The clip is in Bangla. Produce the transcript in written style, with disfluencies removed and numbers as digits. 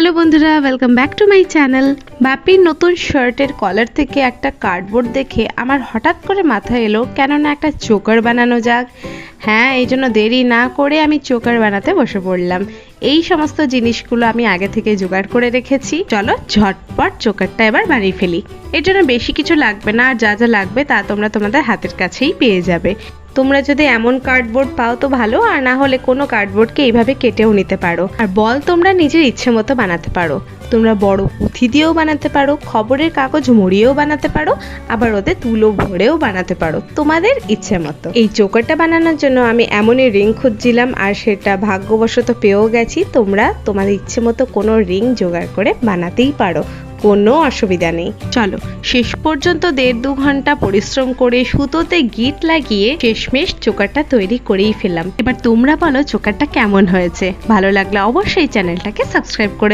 হ্যালো বন্ধুরা, welcome back to my channel. বাপির নতুন শার্টের কলার থেকে একটা কার্ডবোর্ড দেখে আমার হঠাৎ করে মাথায় এলো কেন না একটা চোকার বানানো যাক। হ্যাঁ, এই জন্য দেরি না করে আমি চোকার বানাতে বসে পড়লাম। এই সমস্ত জিনিসগুলো আমি আগে থেকে জোগাড় করে রেখেছি। চলো ঝটপট চোকারটা এবার বানিয়ে ফেলি। এর জন্য বেশি কিছু লাগবে না, আর যা যা লাগবে তা তোমরা তোমাদের হাতের কাছেই পেয়ে যাবে। তোমরা যদি এমন কার্ডবোর্ড পাও তো ভালো, আর না হলে কোনো কার্ডবোর্ডকে এইভাবে কেটেও নিতে পারো। আর বল তোমরা নিজের ইচ্ছে মতো বানাতে পারো। তোমরা বড় পুঁথি দিয়েও বানাতে পারো, খবরের কাগজ মুড়িয়েও বানাতে পারো, আবার ওদের তুলো ভরেও বানাতে পারো, তোমাদের ইচ্ছে মতো। এই চোকারটা বানানোর জন্য আমি এমনই রিং খুঁজছিলাম, আর সেটা ভাগ্যবশত পেয়েও গেছি। তোমরা তোমাদের ইচ্ছে মতো কোনো রিং জোগাড় করে বানাতেই পারো, কোনো অসুবিধা নেই। চলো শেষ পর্যন্ত 1.5-2 ঘন্টা পরিশ্রম করে সুতোতে গিট লাগিয়ে শেষমেশ চোকারটা তৈরি করেই ফেললাম। এবার তোমরা বলো চোকারটা কেমন হয়েছে। ভালো লাগলে অবশ্যই চ্যানেলটাকে সাবস্ক্রাইব করে